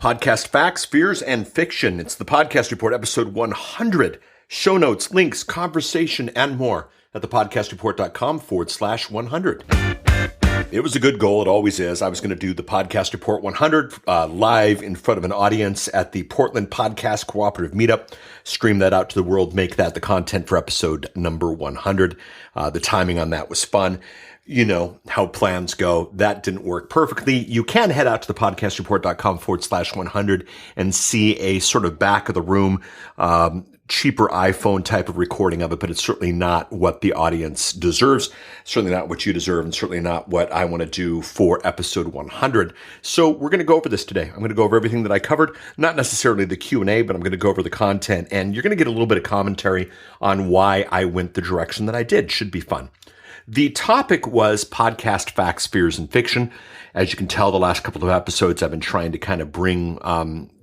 Podcast Facts, Fears, and Fiction. It's the Podcast Report, episode 100. Show notes, links, conversation, and more at thepodcastreport.com/100. It was a good goal. It always is. I was going to do the Podcast Report 100 live in front of an audience at the Portland Podcast Cooperative Meetup. Stream that out to the world. Make that the content for episode number 100. The timing on that was fun. You know how plans go. That didn't work perfectly. You can head out to thepodcastreport.com/100 and see a sort of back of the room, cheaper iPhone type of recording of it, but it's certainly not what the audience deserves, certainly not what you deserve, and certainly not what I want to do for episode 100. So we're going to go over this today. I'm going to go over everything that I covered, not necessarily the Q&A, but I'm going to go over the content, and you're going to get a little bit of commentary on why I went the direction that I did. Should be fun. The topic was podcast facts, fears, and fiction. As you can tell, the last couple of episodes, I've been trying to kind of bring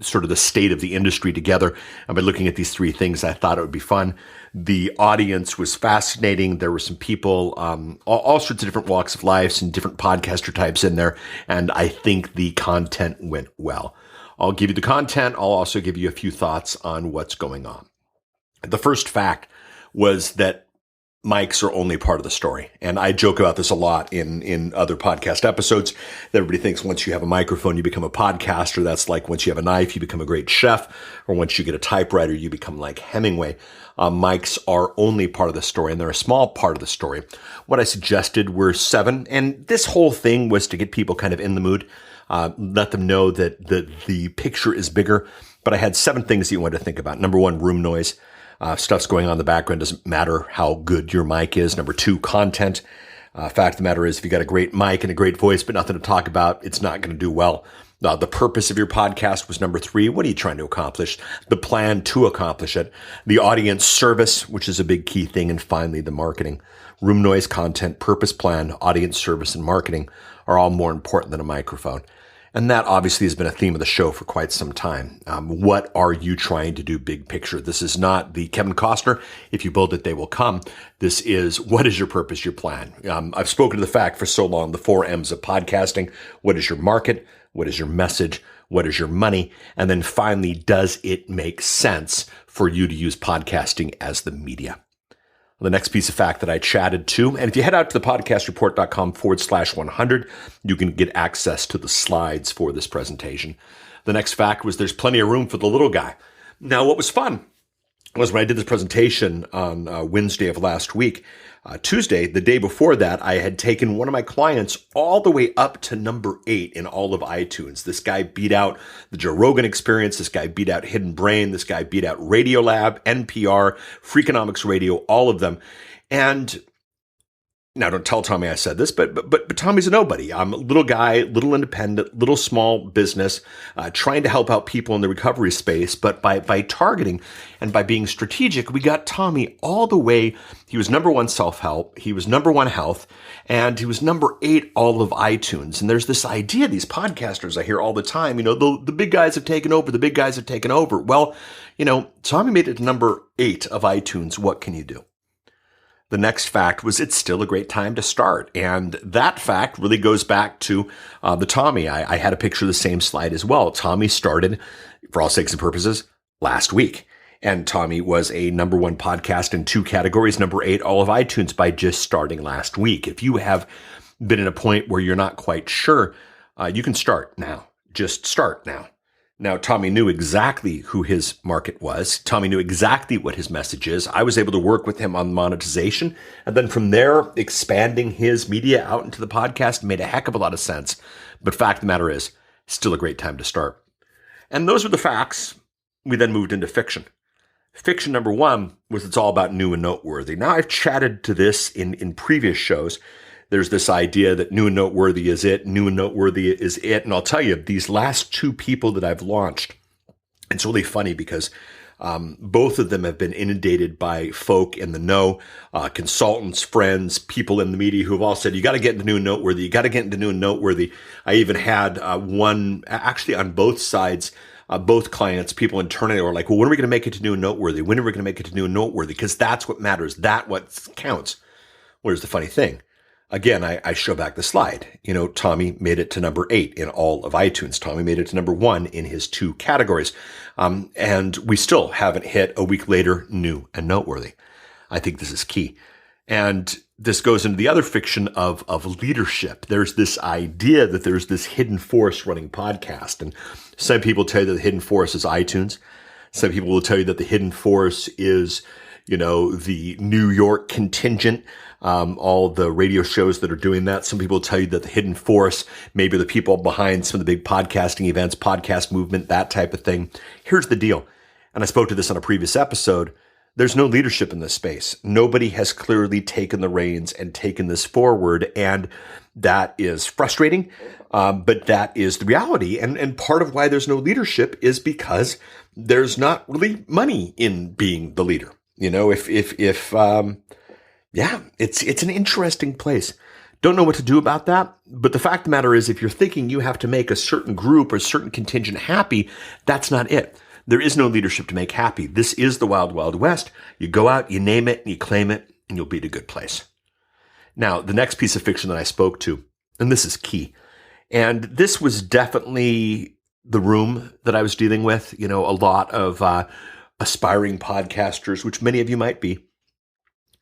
sort of the state of the industry together. I've been looking at these three things. I thought it would be fun. The audience was fascinating. There were some people, all sorts of different walks of life, some different podcaster types in there, and I think the content went well. I'll give you the content. I'll also give you a few thoughts on what's going on. The first fact was that mics are only part of the story. And I joke about this a lot in other podcast episodes. Everybody thinks once you have a microphone, you become a podcaster. That's like once you have a knife, you become a great chef. Or once you get a typewriter, you become like Hemingway. Mics are only part of the story, and they're a small part of the story. What I suggested were 7. And this whole thing was to get people kind of in the mood, let them know that the picture is bigger. But I had 7 things that you wanted to think about. Number 1, room noise. Stuff's going on in the background. Doesn't matter how good your mic is. Number 2, content. Fact of the matter is, if you got a great mic and a great voice, but nothing to talk about, it's not going to do well. The purpose of your podcast was number 3. What are you trying to accomplish? The plan to accomplish it. The audience service, which is a big key thing. And finally, the marketing. Room noise, content, purpose, plan, audience service, and marketing are all more important than a microphone. And that obviously has been a theme of the show for quite some time. What are you trying to do big picture? This is not the Kevin Costner, if you build it, they will come. This is, what is your purpose, your plan? I've spoken to the fact for so long, the 4 M's of podcasting. What is your market? What is your message? What is your money? And then finally, does it make sense for you to use podcasting as the media? The next piece of fact that I chatted to, and if you head out to thepodcastreport.com/100, you can get access to the slides for this presentation. The next fact was there's plenty of room for the little guy. Now, what was fun was when I did this presentation on Wednesday of last week, Tuesday, the day before that, I had taken one of my clients all the way up to number 8 in all of iTunes. This guy beat out the Joe Rogan Experience. This guy beat out Hidden Brain. This guy beat out Radiolab, NPR, Freakonomics Radio, all of them. And now, don't tell Tommy I said this, but Tommy's a nobody. I'm a little guy, little independent, little small business, trying to help out people in the recovery space. But by targeting and by being strategic, we got Tommy all the way. He was number 1 self-help. He was number 1 health. And he was number 8 all of iTunes. And there's this idea, these podcasters I hear all the time, the big guys have taken over. The big guys have taken over. Well, Tommy made it to number 8 of iTunes. What can you do? The next fact was it's still a great time to start. And that fact really goes back to the Tommy. I had a picture of the same slide as well. Tommy started, for all sakes and purposes, last week. And Tommy was a number 1 podcast in 2 categories, number 8 all of iTunes by just starting last week. If you have been at a point where you're not quite sure, you can start now. Just start now. Now, Tommy knew exactly who his market was. Tommy knew exactly what his message is. I was able to work with him on monetization. And then from there, expanding his media out into the podcast made a heck of a lot of sense. But fact of the matter is, still a great time to start. And those were the facts. We then moved into fiction. Fiction number 1 was it's all about new and noteworthy. Now, I've chatted to this in previous shows. There's this idea that new and noteworthy is it, new and noteworthy is it. And I'll tell you, these last 2 people that I've launched, it's really funny because both of them have been inundated by folk in the know, consultants, friends, people in the media who have all said, you got to get into new and noteworthy. You got to get into new and noteworthy. I even had one, actually on both sides, both clients, people internally were like, well, when are we going to make it to new and noteworthy? When are we going to make it to new and noteworthy? Because that's what matters. That's what counts. Well, here's the funny thing. Again, I show back the slide. Tommy made it to number 8 in all of iTunes. Tommy made it to number 1 in his 2 categories. And we still haven't hit a week later, new and noteworthy. I think this is key. And this goes into the other fiction of leadership. There's this idea that there's this hidden force running podcast. And some people tell you that the hidden force is iTunes. Some people will tell you that the hidden force is, the New York contingent, all the radio shows that are doing that. Some people tell you that the hidden force, maybe the people behind some of the big podcasting events, podcast movement, that type of thing. Here's the deal. And I spoke to this on a previous episode. There's no leadership in this space. Nobody has clearly taken the reins and taken this forward. And that is frustrating. But that is the reality. And part of why there's no leadership is because there's not really money in being the leader. It's an interesting place. Don't know what to do about that. But the fact of the matter is, if you're thinking you have to make a certain group or a certain contingent happy, that's not it. There is no leadership to make happy. This is the wild, wild west. You go out, you name it, and you claim it, and you'll be at a good place. Now, the next piece of fiction that I spoke to, and this is key, and this was definitely the room that I was dealing with, a lot of aspiring podcasters, which many of you might be.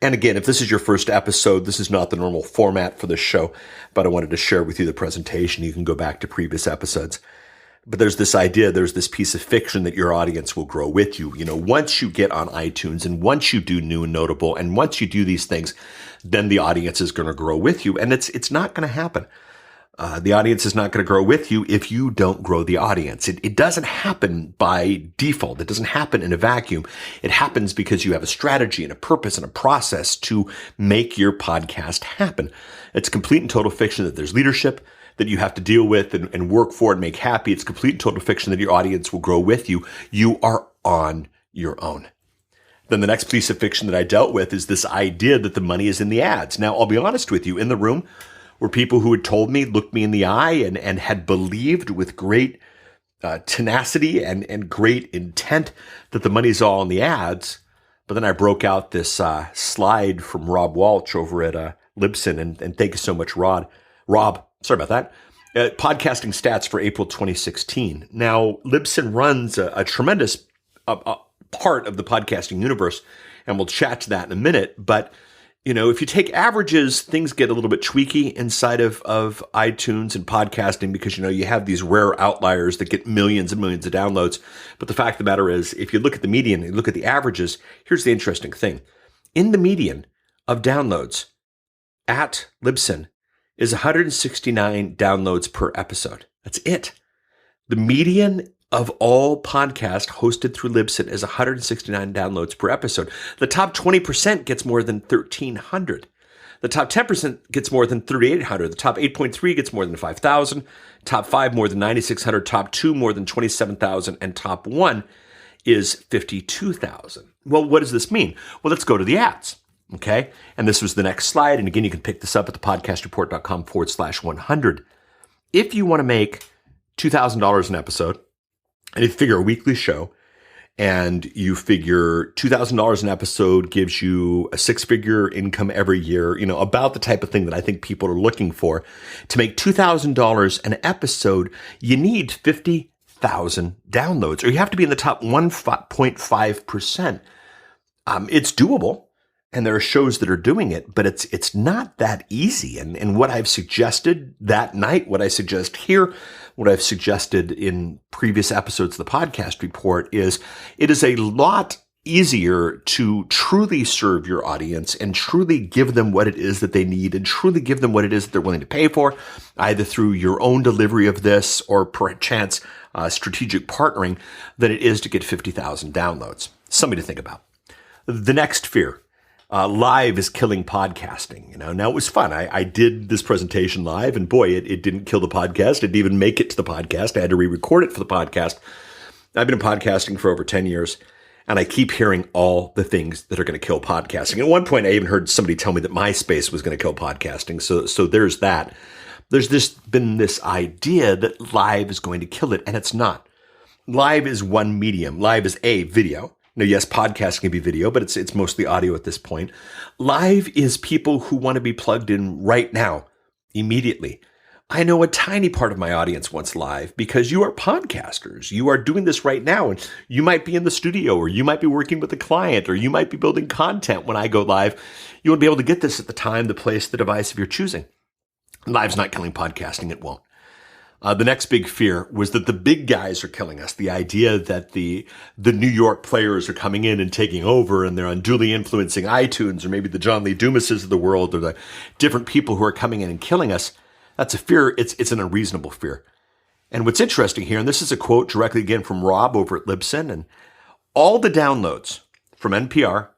And again, if this is your first episode, this is not the normal format for this show, but I wanted to share with you the presentation. You can go back to previous episodes. But there's this idea, there's this piece of fiction that your audience will grow with you. Once you get on iTunes and once you do new and notable and once you do these things, then the audience is going to grow with you. And it's not going to happen. The audience is not going to grow with you if you don't grow the audience. It doesn't happen by default. It doesn't happen in a vacuum. It happens because you have a strategy and a purpose and a process to make your podcast happen. It's complete and total fiction that there's leadership that you have to deal with and work for and make happy. It's complete and total fiction that your audience will grow with you. You are on your own. Then the next piece of fiction that I dealt with is this idea that the money is in the ads. Now, I'll be honest with you. In the room were people who had told me, looked me in the eye, and had believed with great tenacity and great intent that the money's all in the ads. But then I broke out this slide from Rob Walsh over at Libsyn, and thank you so much, Rob. Sorry about that. Podcasting stats for April 2016. Now, Libsyn runs a tremendous part of the podcasting universe, and we'll chat to that in a minute. But, if you take averages, things get a little bit tweaky inside of iTunes and podcasting because, you have these rare outliers that get millions and millions of downloads. But the fact of the matter is, if you look at the median, you look at the averages, here's the interesting thing. In the median of downloads at Libsyn, is 169 downloads per episode. That's it. The median of all podcasts hosted through Libsyn is 169 downloads per episode. The top 20% gets more than 1,300. The top 10% gets more than 3,800. The top 8.3 gets more than 5,000. Top 5 more than 9,600. Top 2 more than 27,000. And top 1 is 52,000. Well, what does this mean? Well, let's go to the ads. Okay. And this was the next slide. And again, you can pick this up at thepodcastreport.com/100. If you want to make $2,000 an episode, and if you figure a weekly show, and you figure $2,000 an episode gives you a 6-figure income every year, about the type of thing that I think people are looking for. To make $2,000 an episode, you need 50,000 downloads, or you have to be in the top 1.5%. It's doable. And there are shows that are doing it, but it's not that easy. And what I've suggested that night, what I suggest here, what I've suggested in previous episodes of the podcast report is it is a lot easier to truly serve your audience and truly give them what it is that they need and truly give them what it is that they're willing to pay for, either through your own delivery of this or perchance strategic partnering, than it is to get 50,000 downloads. Something to think about. The next fear. Live is killing podcasting. Now it was fun. I did this presentation live, and boy, it didn't kill the podcast. It didn't even make it to the podcast. I had to re-record it for the podcast. I've been in podcasting for over 10 years, and I keep hearing all the things that are going to kill podcasting. At one point, I even heard somebody tell me that MySpace was going to kill podcasting. So there's that. There's been this idea that live is going to kill it, and it's not. Live is one medium. Live is A, video. Now, yes, podcast can be video, but it's mostly audio at this point. Live is people who want to be plugged in right now, immediately. I know a tiny part of my audience wants live because you are podcasters. You are doing this right now, and you might be in the studio, or you might be working with a client, or you might be building content when I go live. You want to be able to get this at the time, the place, the device of your choosing. Live's not killing podcasting. It won't. The next big fear was that the big guys are killing us. The idea that the New York players are coming in and taking over, and they're unduly influencing iTunes, or maybe the John Lee Dumases of the world, or the different people who are coming in and killing us. That's a fear. It's an unreasonable fear. And what's interesting here, and this is a quote directly again from Rob over at Libsyn, and all the downloads from NPR,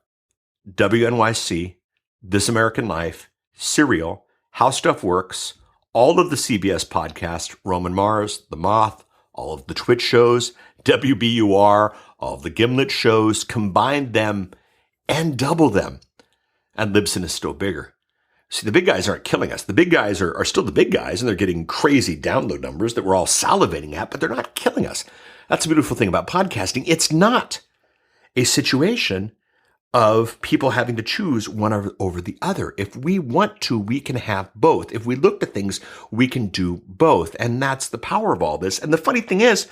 WNYC, This American Life, Serial, How Stuff Works, all of the CBS podcasts, Roman Mars, The Moth, all of the Twitch shows, WBUR, all of the Gimlet shows, combine them and double them. And Libsyn is still bigger. See, the big guys aren't killing us. The big guys are still the big guys, and they're getting crazy download numbers that we're all salivating at, but they're not killing us. That's the beautiful thing about podcasting. It's not a situation of people having to choose one over the other. If we want to, we can have both. If we look at things, we can do both. And that's the power of all this. And the funny thing is,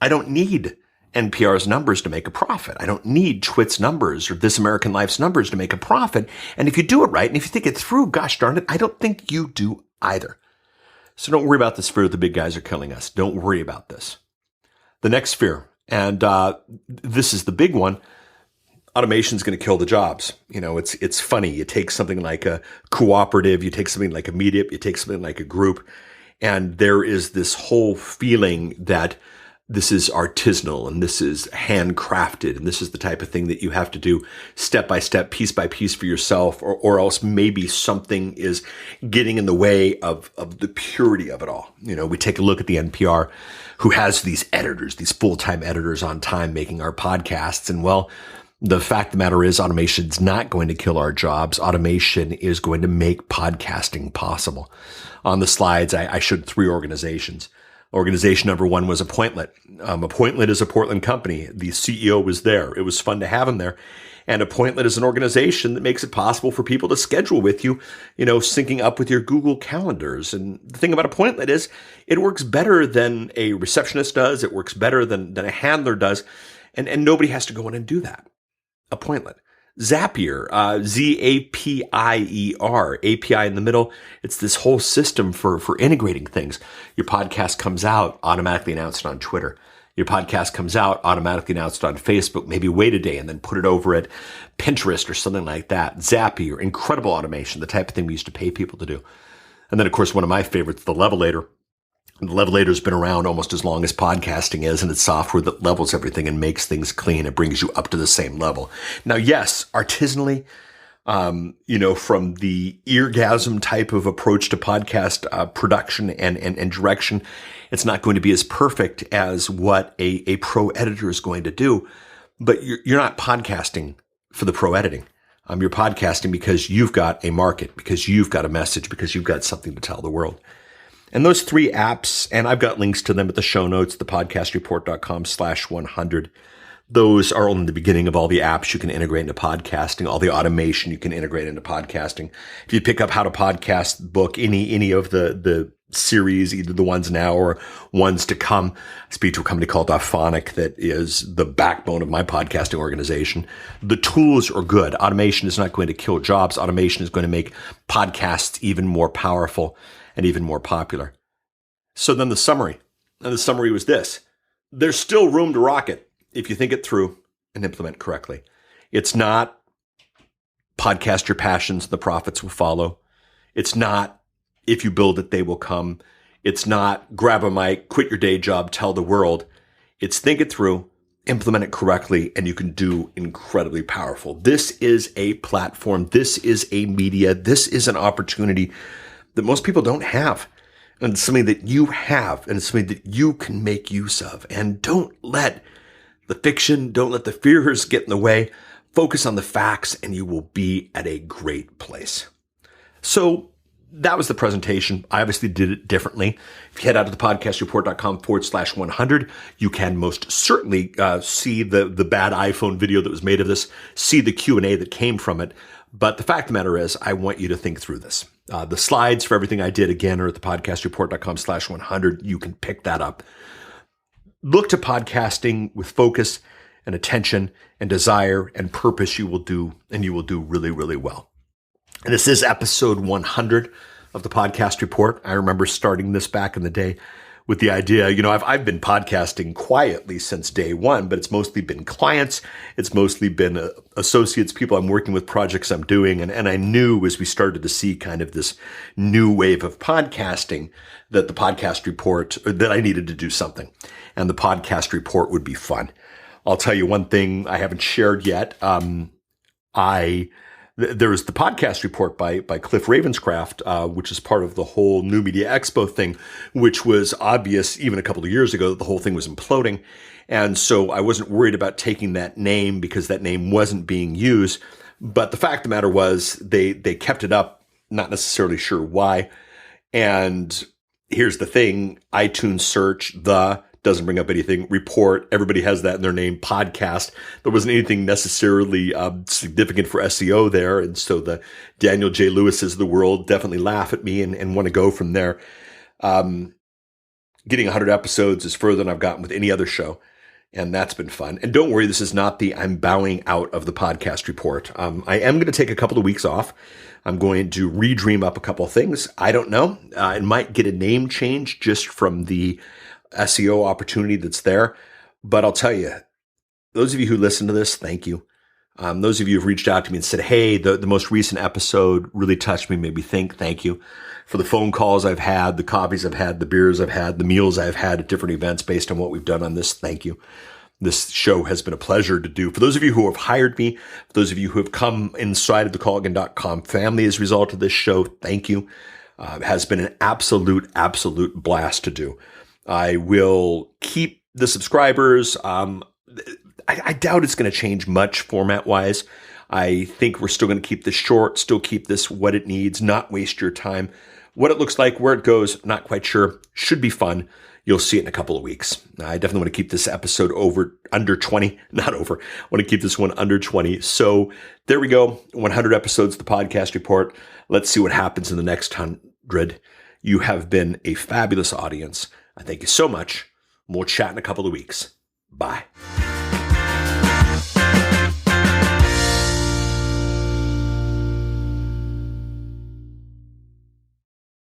I don't need NPR's numbers to make a profit. I don't need Twit's numbers or This American Life's numbers to make a profit. And if you do it right, and if you think it through, gosh darn it, I don't think you do either. So don't worry about this fear that the big guys are killing us. Don't worry about this. The next fear, and this is the big one, automation is going to kill the jobs. You know, it's funny. You take something like a cooperative, you take something like a meetup, you take something like a group, and there is this whole feeling that this is artisanal and this is handcrafted and this is the type of thing that you have to do step by step, piece by piece for yourself, or else maybe something is getting in the way of the purity of it all. You know, we take a look at the NPR, who has these editors, these full-time editors on time making our podcasts, and well, the fact of the matter is automation's not going to kill our jobs. Automation is going to make podcasting possible. On the slides, I showed 3 organizations. Organization number 1 was Appointlet. Appointlet is a Portland company. The CEO was there. It was fun to have him there. And Appointlet is an organization that makes it possible for people to schedule with you, you know, syncing up with your Google calendars. And the thing about Appointlet is it works better than a receptionist does. It works better than a handler does. And nobody has to go in and do that. Appointlet. Zapier, Zapier, API in the middle. It's this whole system for integrating things. Your podcast comes out, automatically announced on Twitter. Your podcast comes out, automatically announced on Facebook. Maybe wait a day and then put it over at Pinterest or something like that. Zapier, incredible automation, the type of thing we used to pay people to do. And then, of course, one of my favorites, the Levelator. The Levelator's been around almost as long as podcasting is, and it's software that levels everything and makes things clean. It brings you up to the same level. Now, yes, artisanally, you know, from the eargasm type of approach to podcast production and direction, it's not going to be as perfect as what a pro editor is going to do. But you're not podcasting for the pro editing. You're podcasting because you've got a market, because you've got a message, because you've got something to tell the world. And those 3 apps, and I've got links to them at the show notes, thepodcastreport.com/100. Those are only the beginning of all the apps you can integrate into podcasting, all the automation you can integrate into podcasting. If you pick up How to Podcast book, any of the series, either the ones now or ones to come, I speak to a company called Auphonic that is the backbone of my podcasting organization. The tools are good. Automation is not going to kill jobs. Automation is going to make podcasts even more powerful and even more popular. So then the summary. And the summary was this. There's still room to rock it if you think it through and implement correctly. It's not podcast your passions, the profits will follow. It's not if you build it, they will come. It's not grab a mic, quit your day job, tell the world. It's think it through, implement it correctly, and you can do incredibly powerful. This is a platform. This is a media. This is an opportunity that most people don't have, and it's something that you have, and it's something that you can make use of. And don't let the fiction, don't let the fears get in the way. Focus on the facts, and you will be at a great place. So that was the presentation. I obviously did it differently. If you head out to thepodcastreport.com/100, you can most certainly see the bad iPhone video that was made of this, see the Q&A that came from it. But the fact of the matter is, I want you to think through this. The slides for everything I did, again, are at thepodcastreport.com/100. You can pick that up. Look to podcasting with focus and attention and desire and purpose. You will do really, really well. And this is episode 100 of the Podcast Report. I remember starting this back in the day with the idea, I've been podcasting quietly since day one, but it's mostly been clients. It's mostly been associates, people I'm working with, projects I'm doing. And I knew as we started to see kind of this new wave of podcasting that the Podcast Report, that I needed to do something. And the Podcast Report would be fun. I'll tell you one thing I haven't shared yet. There was the Podcast Report by Cliff Ravenscraft, which is part of the whole New Media Expo thing, which was obvious even a couple of years ago that the whole thing was imploding. And so I wasn't worried about taking that name because that name wasn't being used. But the fact of the matter was they kept it up, not necessarily sure why. And here's the thing, iTunes search, doesn't bring up anything. Report, everybody has that in their name. Podcast, there wasn't anything necessarily significant for SEO there. And so the Daniel J. Lewis's of the world definitely laugh at me and want to go from there. Getting 100 episodes is further than I've gotten with any other show. And that's been fun. And don't worry, this is not I'm bowing out of the Podcast Report. I am going to take a couple of weeks off. I'm going to redream up a couple of things. I don't know. It might get a name change just from the SEO opportunity that's there. But I'll tell you, those of you who listen to this, thank you. Those of you who've reached out to me and said, hey, the most recent episode really touched me, made me think, thank you. For the phone calls I've had, the coffees I've had, the beers I've had, the meals I've had at different events based on what we've done on this, thank you. This show has been a pleasure to do. For those of you who have hired me, for those of you who have come inside of the Colligan.com family as a result of this show, thank you. It has been an absolute blast to do. I will keep the subscribers. I doubt it's going to change much format-wise. I think we're still going to keep this short, still keep this what it needs, not waste your time. What it looks like, where it goes, not quite sure. Should be fun. You'll see it in a couple of weeks. I definitely want to keep this episode under 20. Not over. I want to keep this one under 20. So there we go. 100 episodes of the Podcast Report. Let's see what happens in the next 100. You have been a fabulous audience. I thank you so much. We'll chat in a couple of weeks. Bye.